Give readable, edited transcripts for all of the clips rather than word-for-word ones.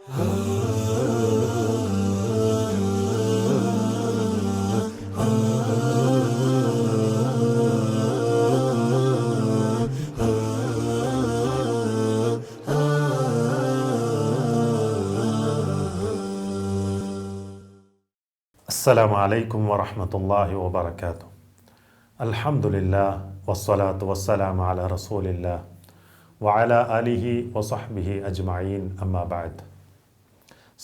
അസ്സലാമു അലൈക്കും വറഹ്മത്തുള്ളാഹി വബറകാതുഹു. അൽഹംദുലില്ലാഹ് വസ്സലാത്തു വസ്സലാമു അലാ റസൂലില്ലാഹ് വഅലാ ആലിഹി വസഹ്ബിഹി അജ്മഈൻ. അമ്മാ ബഅദ്.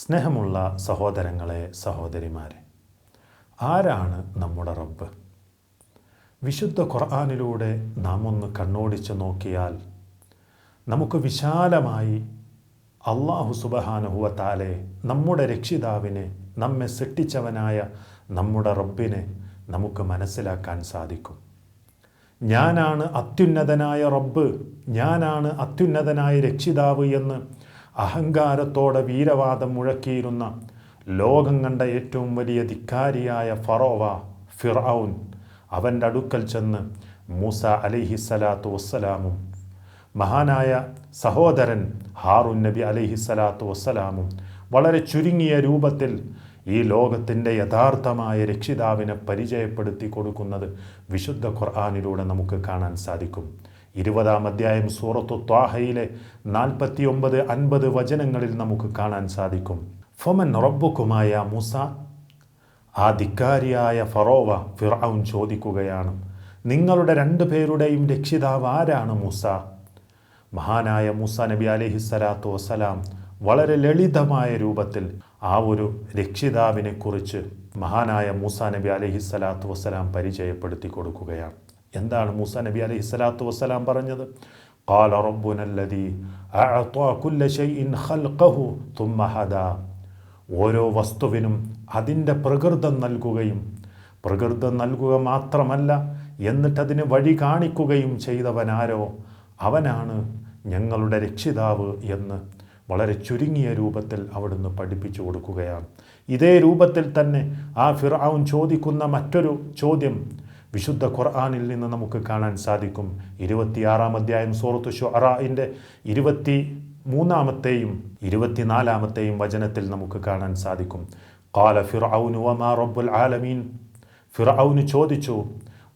സ്നേഹമുള്ള സഹോദരങ്ങളെ, സഹോദരിമാരെ, ആരാണ് നമ്മുടെ റബ്ബ്? വിശുദ്ധ ഖുർആനിലൂടെ നാം ഒന്ന് കണ്ണോടിച്ച് നോക്കിയാൽ നമുക്ക് വിശാലമായി അല്ലാഹു സുബ്ഹാനഹു വ തആലയെ, നമ്മുടെ രക്ഷിതാവിനെ, നമ്മെ സൃഷ്ടിച്ചവനായ നമ്മുടെ റബ്ബിനെ നമുക്ക് മനസ്സിലാക്കാൻ സാധിക്കും. ഞാനാണ് അത്യുന്നതനായ റബ്ബ്, ഞാനാണ് അത്യുന്നതനായ രക്ഷിതാവ് എന്ന് അഹങ്കാരത്തോടെ വീരവാദം മുഴക്കിയിരുന്ന ലോകം കണ്ട ഏറ്റവും വലിയ ധിക്കാരിയായ ഫിർഔൻ അവൻ്റെ അടുക്കൽ ചെന്ന് മൂസ അലൈഹിസ്സലാത്തു വസ്സലാമും മഹാനായ സഹോദരൻ ഹാറൂൻ നബി അലൈഹിസ്സലാത്തു വസ്സലാമും വളരെ ചുരുങ്ങിയ രൂപത്തിൽ ഈ ലോകത്തിൻ്റെ യഥാർത്ഥമായ രക്ഷിതാവിനെ പരിചയപ്പെടുത്തി കൊടുക്കുന്നത് വിശുദ്ധ ഖുർആനിലൂടെ നമുക്ക് കാണാൻ സാധിക്കും. 20-ാം അധ്യായം സൂറത്തു ത്വാഹയിലെ 49-50 വചനങ്ങളിൽ നമുക്ക് കാണാൻ സാധിക്കും. ഫമൻ റബ്ബുക്കുമായ മൂസ, ആ ധിക്കാരിയായ ഫിർഔൻ ചോദിക്കുകയാണ്, നിങ്ങളുടെ രണ്ടുപേരുടെയും രക്ഷിതാവ് ആരാണ് മൂസ? മഹാനായ മൂസ നബി അലൈഹിസ്സലാത്തു വസ്സലാം വളരെ ലളിതമായ രൂപത്തിൽ ആ ഒരു രക്ഷിതാവിനെ കുറിച്ച് മഹാനായ മൂസ നബി അലൈഹിസ്സലാത്തു വസ്സലാം പരിചയപ്പെടുത്തി കൊടുക്കുകയാണ്. എന്താണ് മൂസ നബി അലൈഹിസ്സലാത്തു വസ്സലാം പറഞ്ഞത്? ഖാല റബ്ബുനല്ലദീ അഅ്താ കുല്ല ശൈഇൻ ഖൽഖഹു തുമ്മ ഹദാ. ഓരോ വസ്തുവിനും അതിൻ്റെ പ്രകൃതം നൽകുക മാത്രമല്ല, എന്നിട്ടതിന് വഴി കാണിക്കുകയും ചെയ്തവനാരോ അവനാണ് ഞങ്ങളുടെ രക്ഷിതാവ് എന്ന് വളരെ ചുരുങ്ങിയ രൂപത്തിൽ അവിടുന്ന് പഠിപ്പിച്ചു കൊടുക്കുകയാണ്. ഇതേ രൂപത്തിൽ തന്നെ ആ ഫിർഔൻ ചോദിക്കുന്ന മറ്റൊരു ചോദ്യം വിശുദ്ധ ഖുർആനിൽ നിന്ന് നമുക്ക് കാണാൻ സാധിക്കും. 26-ാം അധ്യായം സൂറത്തു ശുഅറാഇൻ്റെ 23-ാമത്തെയും 24-ാമത്തെയും വചനത്തിൽ നമുക്ക് കാണാൻ സാധിക്കും. ഖാല ഫിർഔനു വമാ റബ്ബുൽ ആലമീൻ. ഫിർഔൻ ചോദിച്ചു,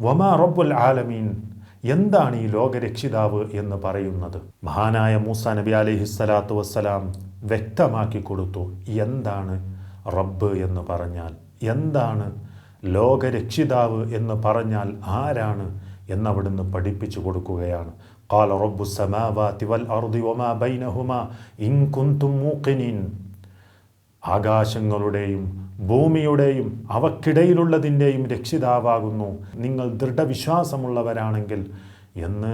വമാ റബ്ബുൽ ആലമീൻ, എന്താണ് ഈ ലോകരക്ഷിതാവ് എന്ന് പറയുന്നത്? മഹാനായ മൂസ നബി അലൈഹിസ്സലാത്തു വസ്സലാം വ്യക്തമാക്കി കൊടുത്തു, എന്താണ് റബ്ബ് എന്ന് പറഞ്ഞാൽ, എന്താണ് ലോകരക്ഷിതാവ് എന്ന് പറഞ്ഞാൽ ആരാണ് എന്നവിടുന്ന് പഠിപ്പിച്ചു കൊടുക്കുകയാണ്. ഖാല റബ്ബുസ് സമാവാതി വൽ അർദി വമാ ബൈനഹുമാ ഇൻ കുൻതും മൂഖിനീൻ. ആകാശങ്ങളുടെയും ഭൂമിയുടെയും അവക്കിടയിലുള്ളതിൻ്റെയും രക്ഷിതാവാകുന്നു നിങ്ങൾ ദൃഢവിശ്വാസമുള്ളവരാണെങ്കിൽ എന്ന്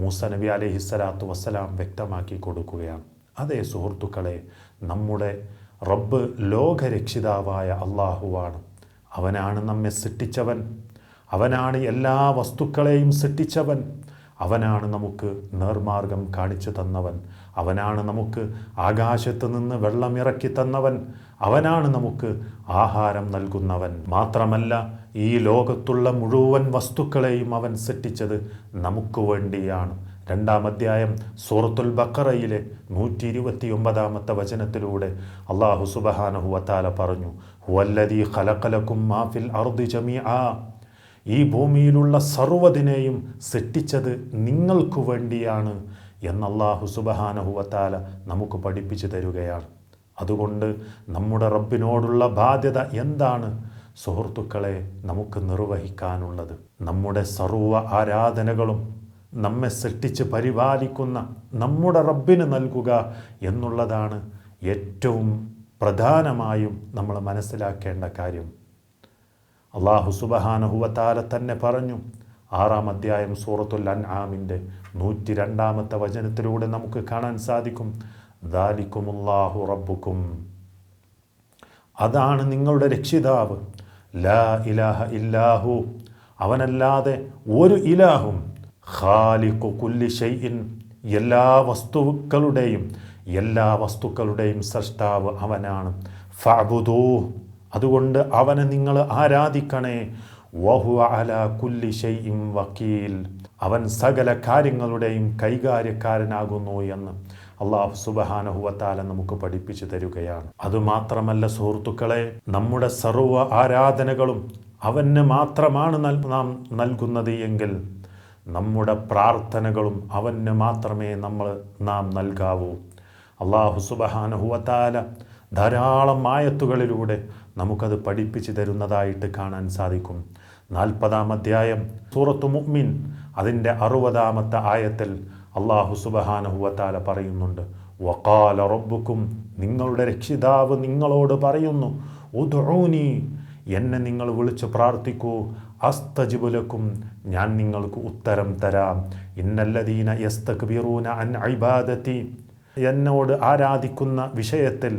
മൂസ നബി അലൈഹിസ്സലാത്തു വസ്സലാം വ്യക്തമാക്കി കൊടുക്കുകയാണ്. അതേ സുഹൃത്തുക്കളെ, നമ്മുടെ റബ്ബ് ലോകരക്ഷിതാവായ അള്ളാഹുവാണ്. അവനാണ് നമ്മെ സൃഷ്ടിച്ചവൻ, അവനാണ് എല്ലാ വസ്തുക്കളെയും സൃഷ്ടിച്ചവൻ, അവനാണ് നമുക്ക് നേർമാർഗം കാണിച്ചു തന്നവൻ, അവനാണ് നമുക്ക് ആകാശത്ത് നിന്ന് വെള്ളമിറക്കി തന്നവൻ, അവനാണ് നമുക്ക് ആഹാരം നൽകുന്നവൻ. മാത്രമല്ല, ഈ ലോകത്തുള്ള മുഴുവൻ വസ്തുക്കളെയും അവൻ സൃഷ്ടിച്ചത് നമുക്ക് വേണ്ടിയാണ്. 2-ാം അധ്യായം സൂറത്തുൽ ബഖറയിലെ 129-ാമത്തെ വചനത്തിലൂടെ അല്ലാഹു സുബ്ഹാനഹു വ തആല പറഞ്ഞു, ഹുവല്ലദീ ഖലഖലകും മാ ഫിൽ അർദി ജമീആ. ഈ ഭൂമിയിലുള്ള സർവ്വതിനെയും സൃഷ്ടിച്ചത് നിങ്ങൾക്ക് വേണ്ടിയാണ് എന്ന് അല്ലാഹു സുബ്ഹാനഹു വ തആല നമുക്ക് പഠിപ്പിച്ചു തരുകയാണ്. അതുകൊണ്ട് നമ്മുടെ റബ്ബിനോടുള്ള ബാധ്യത എന്താണ് സുഹൃത്തുക്കളെ നമുക്ക് നിർവഹിക്കാനുള്ളത്? നമ്മുടെ സർവ്വ ആരാധനകളും നമ്മെ സൃഷ്ടിച്ച് പരിപാലിക്കുന്ന നമ്മുടെ റബ്ബിന് നൽകുക എന്നുള്ളതാണ് ഏറ്റവും പ്രധാനമായും നമ്മൾ മനസ്സിലാക്കേണ്ട കാര്യം. അല്ലാഹു സുബ്ഹാനഹു വ തആല തന്നെ പറഞ്ഞു, 6-ാം അധ്യായം സൂറത്തുൽ അൻആമിൻ്റെ 102-ാമത്തെ വചനത്തിലൂടെ നമുക്ക് കാണാൻ സാധിക്കും, ദാലികുമുല്ലാഹു റബ്ബുക്കും. അതാണ് നിങ്ങളുടെ രക്ഷിതാവ്, ലാ ഇലാഹ ഇല്ലാഹു, അവനല്ലാതെ ഒരു ഇലാഹും, ഖാലിഖു കുല്ലി ഷൈഇൻ, എല്ലാ വസ്തുക്കളുടെയും സൃഷ്ടാവ് അവനാണ്. ഫഅ്ബുദൂഹ്, അതുകൊണ്ട് അവനെ നിങ്ങൾ ആരാധിക്കണേ. വഹുവ അലാ കുല്ലി ഷൈഇൻ വക്കീൽ, അവൻ സകല കാര്യങ്ങളുടെയും കൈകാര്യക്കാരനാകുന്നു എന്ന് അള്ളാഹു സുബ്ഹാനഹു വ തആല നമുക്ക് പഠിപ്പിച്ചു തരികയാണ്. അതുമാത്രമല്ല സുഹൃത്തുക്കളെ, നമ്മുടെ സർവ്വ ആരാധനകളും അവന് മാത്രമാണ് നാം നൽകുന്നത് എങ്കിൽ നമ്മുടെ പ്രാർത്ഥനകളും അവന് മാത്രമേ നാം നൽകാവൂ. അള്ളാഹു സുബ്ഹാനഹു വ തആല ധാരാളം ആയത്തുകളിലൂടെ നമുക്കത് പഠിപ്പിച്ചു തരുന്നതായിട്ട് കാണാൻ സാധിക്കും. 40-ാം അധ്യായം സൂറത്തു മുഅ്മിൻ അതിൻ്റെ 60-ാമത്തെ ആയത്തിൽ അള്ളാഹു സുബ്ഹാനഹു വ തആല പറയുന്നുണ്ട്, വഖാല റബ്ബുക്കും, നിങ്ങളുടെ രക്ഷിതാവ് നിങ്ങളോട് പറയുന്നു, ഉദ്ഊനി, എന്നെ നിങ്ങൾ വിളിച്ച് പ്രാർത്ഥിക്കൂ, അസ്തജിബു ലക്കും, ഞാൻ നിങ്ങൾക്ക് ഉത്തരം തരാം. ഇന്നല്ലദീന യസ്തക്ബിറൂന അൻ ഇബാദതി, എന്നോട് ആരാധിക്കുന്ന വിഷയത്തിൽ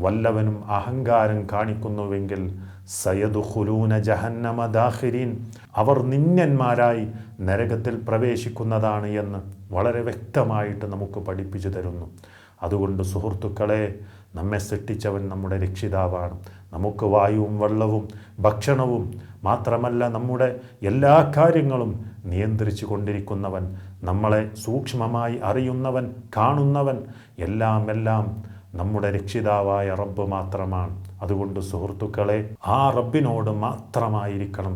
വല്ലവനും അഹങ്കാരം കാണിക്കുന്നുവെങ്കിൽ സയദ്ഖുലൂന ജഹന്നമ ദാഖിരീൻ, അവർ നിന്യന്മാരായി നരകത്തിൽ പ്രവേശിക്കുന്നതാണ് എന്ന് വളരെ വ്യക്തമായിട്ട് നമുക്ക് പഠിപ്പിച്ചു തരുന്നു. അതുകൊണ്ട് സുഹൃത്തുക്കളെ, നമ്മെ സൃഷ്ടിച്ചവൻ നമ്മുടെ രക്ഷിതാവാണ്. നമുക്ക് വായുവും വെള്ളവും ഭക്ഷണവും മാത്രമല്ല നമ്മുടെ എല്ലാ കാര്യങ്ങളും നിയന്ത്രിച്ചു കൊണ്ടിരിക്കുന്നവൻ, നമ്മളെ സൂക്ഷ്മമായി അറിയുന്നവൻ, കാണുന്നവൻ, എല്ലാം നമ്മുടെ രക്ഷിതാവായ റബ്ബ് മാത്രമാണ്. അതുകൊണ്ട് സുഹൃത്തുക്കളെ, ആ റബ്ബിനോട് മാത്രമായിരിക്കണം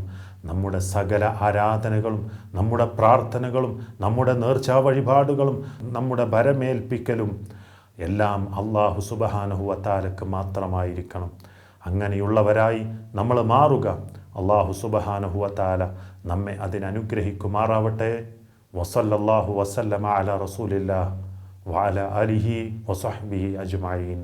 നമ്മുടെ സകല ആരാധനകളും, നമ്മുടെ പ്രാർത്ഥനകളും, നമ്മുടെ നേർച്ചാ വഴിപാടുകളും, നമ്മുടെ ഭരമേൽപ്പിക്കലും എല്ലാം അള്ളാഹു സുബ്ഹാനഹു വ തആലക്ക് മാത്രമായിരിക്കണം. അങ്ങനെയുള്ളവരായി നമ്മൾ മാറുക. അള്ളാഹു സുബ്ഹാനഹു വ തആല നമ്മെ അതിനനുഗ്രഹിക്കുമാറാവട്ടെ. വസല്ലല്ലാഹു വസല്ലമ അലാ റസൂലില്ലാഹ് വഅലാ ആലിഹി വസഹ്ബിഹി അജ്മഈൻ.